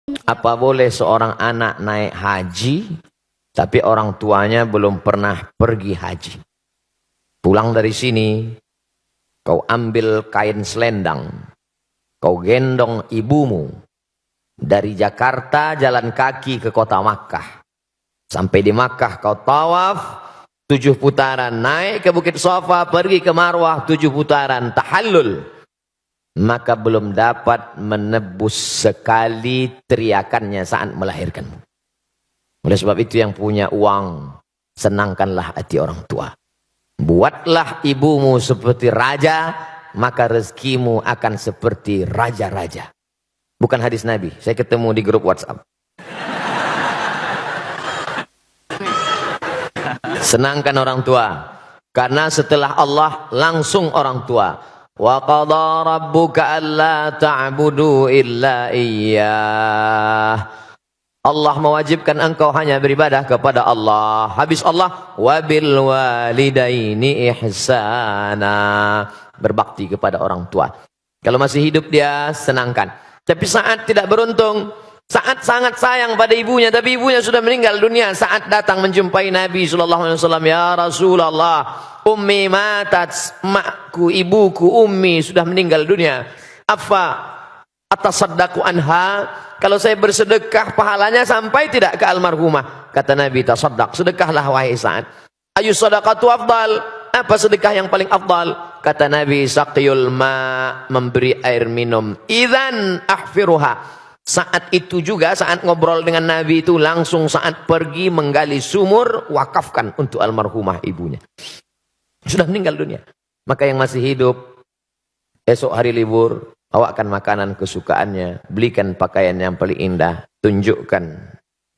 Apa boleh seorang anak naik haji, tapi orang tuanya belum pernah pergi haji? Pulang dari sini, kau ambil kain selendang, kau gendong ibumu, dari Jakarta jalan kaki ke kota Makkah. Sampai di Makkah kau tawaf 7 putaran, naik ke Bukit Safa, pergi ke Marwah 7 putaran, tahallul. Maka belum dapat menebus sekali teriakannya saat melahirkanmu. Oleh sebab itu yang punya uang, senangkanlah hati orang tua. Buatlah ibumu seperti raja, maka rezekimu akan seperti raja-raja. Bukan hadis Nabi, saya ketemu di grup WhatsApp. Senangkan orang tua, karena setelah Allah langsung orang tua. Wa qadha rabbuka alla ta'budu illa iyyah. Allah mewajibkan engkau hanya beribadah kepada Allah. Habis Allah, wabil walidaini ihsana. Berbakti kepada orang tua. Kalau masih hidup dia senangkan. Tapi saat tidak beruntung, saat sangat sayang pada ibunya, tapi ibunya sudah meninggal dunia, saat datang menjumpai Nabi SAW, ya Rasulullah, ummi matat, makku, ibuku, ummi sudah meninggal dunia. Afa atasaddaqu anha, kalau saya bersedekah pahalanya sampai tidak ke almarhumah? Kata Nabi, tasaddaq, sedekahlah wahai Sa'ad. Ayu sadaqatu afdal, apa sedekah yang paling afdal? Kata Nabi, saqiyul ma, memberi air minum. Idzan ahfiruha. Saat itu juga, saat ngobrol dengan Nabi itu, langsung saat pergi menggali sumur, wakafkan untuk almarhumah ibunya. Sudah meninggal dunia. Maka yang masih hidup, esok hari libur, bawakan makanan kesukaannya, belikan pakaian yang paling indah, tunjukkan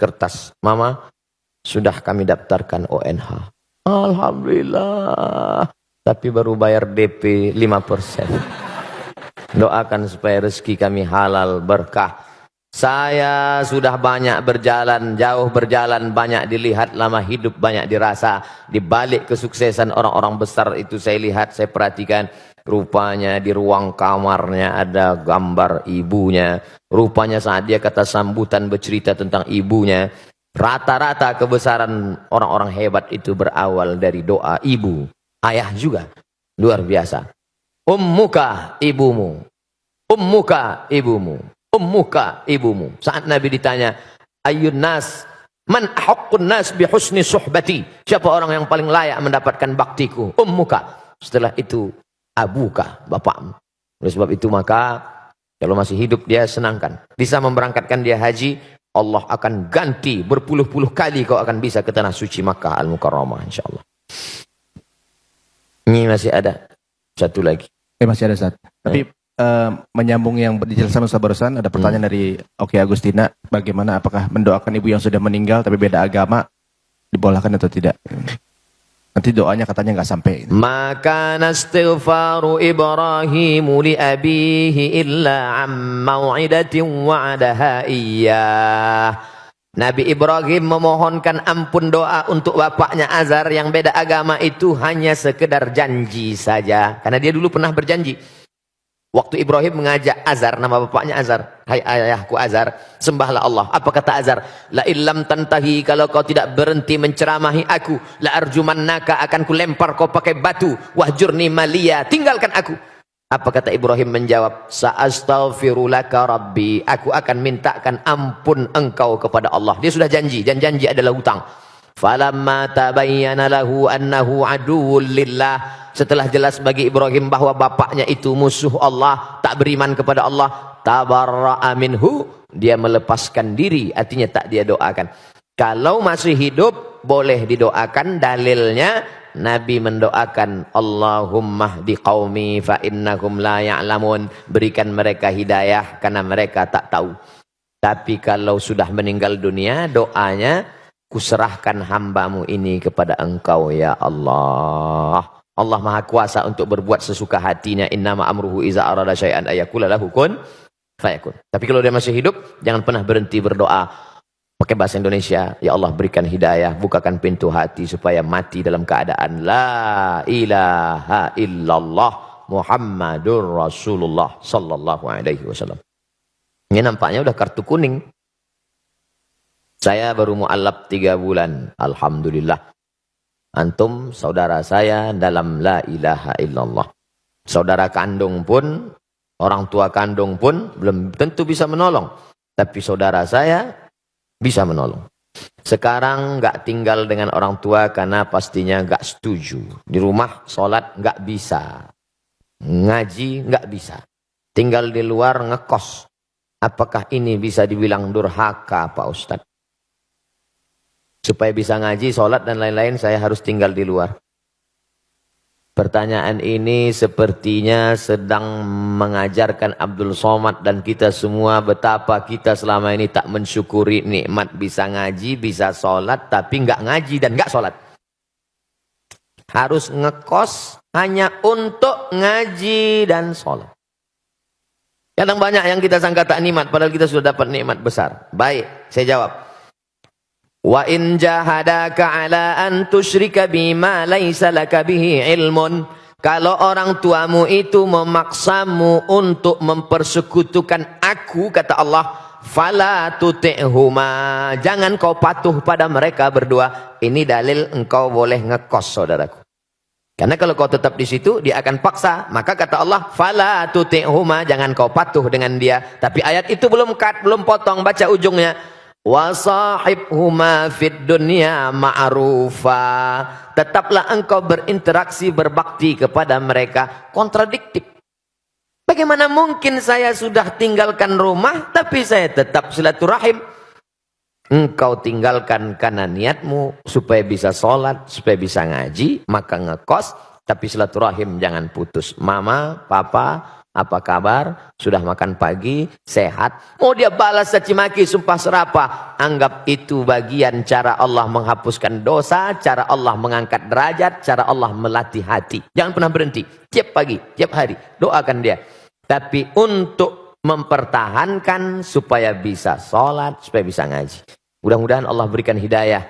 kertas, mama, sudah kami daftarkan ONH. Alhamdulillah. Tapi baru bayar DP 5%. Doakan supaya rezeki kami halal, berkah. Saya sudah banyak berjalan, jauh berjalan, banyak dilihat, lama hidup banyak dirasa. Di balik kesuksesan orang-orang besar itu saya lihat, saya perhatikan, rupanya di ruang kamarnya ada gambar ibunya. Rupanya saat dia kata sambutan bercerita tentang ibunya, rata-rata kebesaran orang-orang hebat itu berawal dari doa ibu. Ayah juga, luar biasa. Ummuka ibumu, ummuka ibumu, ummuka ibumu. Saat Nabi ditanya, ayyun nas, man ahaqqun nas bi husni suhbati, siapa orang yang paling layak mendapatkan baktiku? Ummuka. Setelah itu abuka, bapakmu. Oleh sebab itu maka kalau masih hidup dia senangkan. Bisa memberangkatkan dia haji, Allah akan ganti berpuluh-puluh kali kau akan bisa ke tanah suci Makkah Al-Mukarramah insyaallah. Ini masih ada satu lagi. Masih ada Ustaz. Tapi menyambung yang dijelaskan Ustaz barusan, ada pertanyaan dari Oki Agustina, bagaimana apakah mendoakan ibu yang sudah meninggal tapi beda agama dibolehkan atau tidak? Nanti doanya katanya nggak sampai. Maka nastighfaru Ibrahimu li abihi illa am mau'idatin wa'adaha iyyah. Nabi Ibrahim memohonkan ampun doa untuk bapaknya Azar yang beda agama itu hanya sekedar janji saja. Karena dia dulu pernah berjanji. Waktu Ibrahim mengajak Azar, nama bapaknya Azar, hai ayahku Azar, sembahlah Allah. Apa kata Azar? La illam tantahi, kalau kau tidak berhenti menceramahi aku, la arjumannaka, akan ku lempar kau pakai batu, wahjurni maliya, tinggalkan aku. Apa kata Ibrahim menjawab? Sa'astaghfirulaka rabbi, aku akan mintakan ampun engkau kepada Allah. Dia sudah janji, dan janji adalah hutang. Falamma tabayyana lahu annahu aduwwul lillah, setelah jelas bagi Ibrahim bahwa bapaknya itu musuh Allah, tak beriman kepada Allah, tabarra'a minhu, dia melepaskan diri, artinya tak dia doakan. Kalau masih hidup boleh didoakan, dalilnya Nabi mendoakan Allahumma hdi qaumi fa innahum la ya'lamun, berikan mereka hidayah karena mereka tak tahu. Tapi kalau sudah meninggal dunia, doanya, kuserahkan hambamu ini kepada engkau ya Allah. Allah Maha Kuasa untuk berbuat sesuka hatinya. Innama amruhu iza arada syai'an ayakula lahu kun fayakun. Tapi kalau dia masih hidup, jangan pernah berhenti berdoa. Pakai bahasa Indonesia, ya Allah berikan hidayah, bukakan pintu hati supaya mati dalam keadaan la ilaha illallah Muhammadur Rasulullah sallallahu alaihi wasallam. Ini nampaknya udah kartu kuning. Saya baru mu'allab 3 bulan. Alhamdulillah. Antum saudara saya dalam la ilaha illallah. Saudara kandung pun, orang tua kandung pun belum tentu bisa menolong. Tapi saudara saya bisa menolong. Sekarang nggak tinggal dengan orang tua karena pastinya nggak setuju. Di rumah sholat nggak bisa. Ngaji nggak bisa. Tinggal di luar ngekos. Apakah ini bisa dibilang durhaka Pak Ustadz? Supaya bisa ngaji, sholat dan lain-lain saya harus tinggal di luar. Pertanyaan ini sepertinya sedang mengajarkan Abdul Somad dan kita semua betapa kita selama ini tak mensyukuri nikmat bisa ngaji, bisa sholat, tapi nggak ngaji dan nggak sholat. Harus ngekos hanya untuk ngaji dan sholat. Kadang banyak yang kita sangka tak nikmat, padahal kita sudah dapat nikmat besar. Baik, saya jawab. Wa in jahadaka ala an tusyrika bima laisa laka bihi ilmun. Kalau orang tuamu itu memaksamu untuk mempersekutukan aku, kata Allah, fala tuti'huma, jangan kau patuh pada mereka berdua. Ini dalil engkau boleh ngekos, saudaraku. Karena kalau kau tetap di situ, dia akan paksa. Maka kata Allah, fala tuti'huma, jangan kau patuh dengan dia. Tapi ayat itu belum potong, baca ujungnya. Wasahibhuma fid dunya ma'rufa. Tetaplah engkau berinteraksi, berbakti kepada mereka. Kontradiktif. Bagaimana mungkin saya sudah tinggalkan rumah tapi saya tetap silaturahim? Engkau tinggalkan karena niatmu supaya bisa sholat, supaya bisa ngaji, maka ngekos, tapi silaturahim jangan putus. Mama, papa, apa kabar? Sudah makan pagi? Sehat? Mau dia balas caci maki, sumpah serapah, anggap itu bagian cara Allah menghapuskan dosa, cara Allah mengangkat derajat, cara Allah melatih hati. Jangan pernah berhenti. Tiap pagi, tiap hari, doakan dia. Tapi untuk mempertahankan supaya bisa sholat, supaya bisa ngaji. Mudah-mudahan Allah berikan hidayah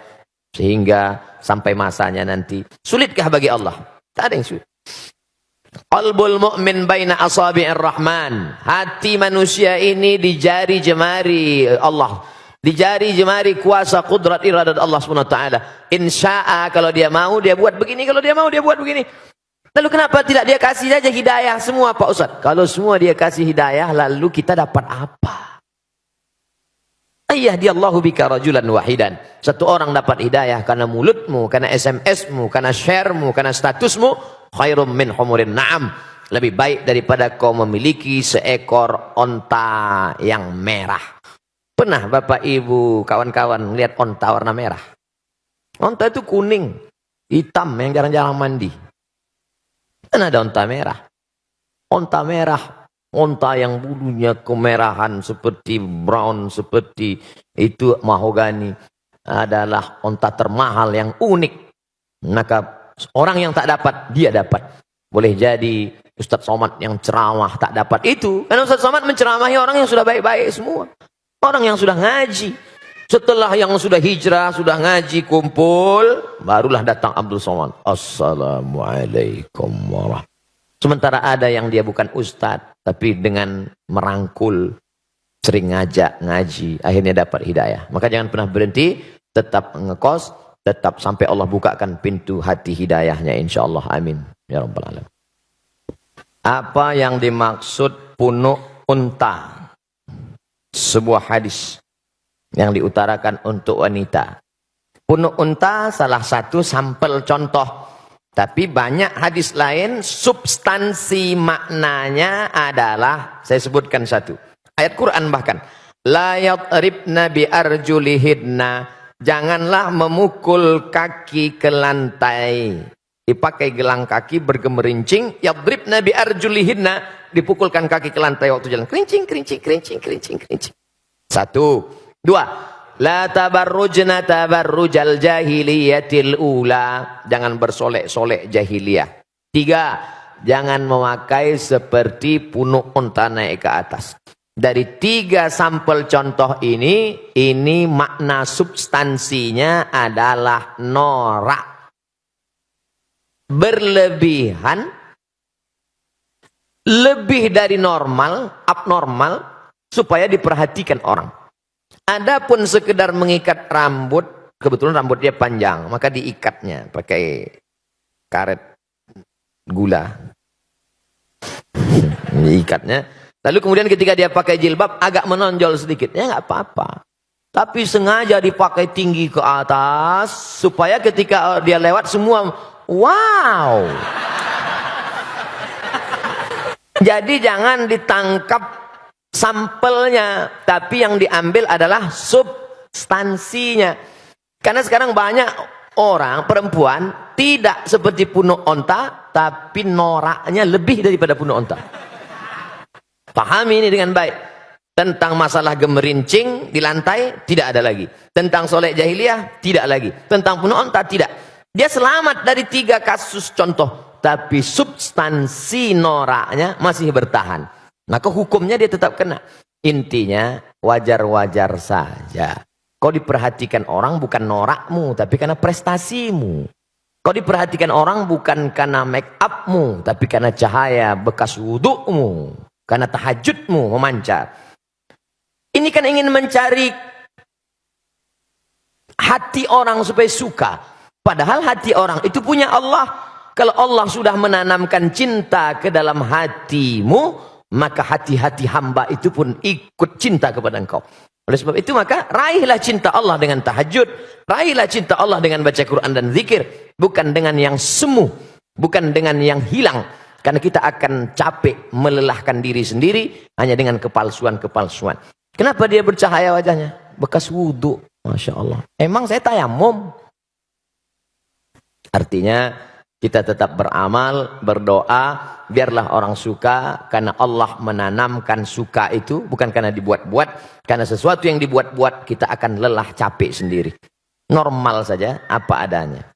sehingga sampai masanya nanti. Sulitkah bagi Allah? Tak ada yang sulit. Qalbul mu'min baina asabi'ir rahman. Hati manusia ini di jari jemari Allah. Di jari jemari kuasa kudrat iradat Allah SWT. Insya'a, kalau dia mau dia buat begini, kalau dia mau dia buat begini. Lalu kenapa tidak dia kasih saja hidayah semua Pak Ustaz? Kalau semua dia kasih hidayah, lalu kita dapat apa? Ayyahdiyallahu bika rajulan wahidan. Satu orang dapat hidayah karena mulutmu, karena SMS-mu, karena share-mu, karena statusmu. Khairum min humurin na'am. Lebih baik daripada kau memiliki seekor onta yang merah. Pernah Bapak Ibu, kawan-kawan melihat onta warna merah? Onta itu kuning, hitam yang jarang-jarang mandi. Dan ada onta merah. Onta merah. Onta yang bulunya kemerahan seperti brown, seperti itu mahogani, adalah onta termahal yang unik. Maka orang yang tak dapat, dia dapat. Boleh jadi Ustadz Somad yang ceramah tak dapat itu. Karena Ustadz Somad menceramahi orang yang sudah baik-baik semua. Orang yang sudah ngaji. Setelah yang sudah hijrah, sudah ngaji, kumpul, barulah datang Abdul Somad. Assalamualaikum warahmatullahi. Sementara ada yang dia bukan ustadz, tapi dengan merangkul, sering ngajak, ngaji, akhirnya dapat hidayah. Maka jangan pernah berhenti, tetap ngekos, tetap sampai Allah bukakan pintu hati hidayahnya, insyaAllah. Amin. Ya Rabbal Alamin. Apa yang dimaksud punuk unta? Sebuah hadis yang diutarakan untuk wanita. Punuk unta salah satu sampel contoh. Tapi banyak hadis lain, substansi maknanya adalah, saya sebutkan satu. Ayat Quran bahkan. La yadribna bi arjulihidna. Janganlah memukul kaki ke lantai. Dipakai gelang kaki bergemerincing. Yadribna bi arjulihidna. Dipukulkan kaki ke lantai waktu jalan. Kerincing, kerincing, kerincing, kerincing, kerincing. Satu. Dua. La tabarrujna tabarrujal jahiliyatil ula. Jangan bersolek-solek jahiliyah. Tiga. Jangan memakai seperti punuk unta naik ke atas. Dari tiga sampel contoh ini makna substansinya adalah norak. Berlebihan. Lebih dari normal, abnormal. supaya diperhatikan orang. Adapun sekedar mengikat rambut, kebetulan rambut dia panjang, maka diikatnya pakai karet gula. Diikatnya. Lalu kemudian ketika dia pakai jilbab agak menonjol sedikit, ya nggak apa-apa. Tapi sengaja dipakai tinggi ke atas supaya ketika dia lewat semua wow. Jadi jangan ditangkap sampelnya, tapi yang diambil adalah substansinya. Karena sekarang banyak orang perempuan tidak seperti punuk onta, tapi noraknya lebih daripada punuk onta. Pahami ini dengan baik. Tentang masalah gemerincing di lantai, tidak ada lagi. Tentang soleh jahiliyah, tidak lagi. Tentang punuk onta, tidak. Dia selamat dari 3 kasus contoh. Tapi substansi noraknya masih bertahan. Maka hukumnya dia tetap kena. Intinya, wajar-wajar saja. Kau diperhatikan orang bukan norakmu, tapi karena prestasimu. Kau diperhatikan orang bukan karena make upmu, tapi karena cahaya bekas wudukmu. Karena tahajudmu memancar. Ini kan ingin mencari hati orang supaya suka. Padahal hati orang itu punya Allah. Kalau Allah sudah menanamkan cinta ke dalam hatimu, maka hati-hati hamba itu pun ikut cinta kepada engkau. Oleh sebab itu maka raihlah cinta Allah dengan tahajud. Raihlah cinta Allah dengan baca Quran dan zikir. Bukan dengan yang semu. Bukan dengan yang hilang. Karena kita akan capek melelahkan diri sendiri hanya dengan kepalsuan-kepalsuan. Kenapa dia bercahaya wajahnya? Bekas wudhu. Masya Allah. Emang saya tayamum? Artinya kita tetap beramal, berdoa. Biarlah orang suka. Karena Allah menanamkan suka itu. Bukan karena dibuat-buat. Karena sesuatu yang dibuat-buat kita akan lelah capek sendiri. Normal saja apa adanya.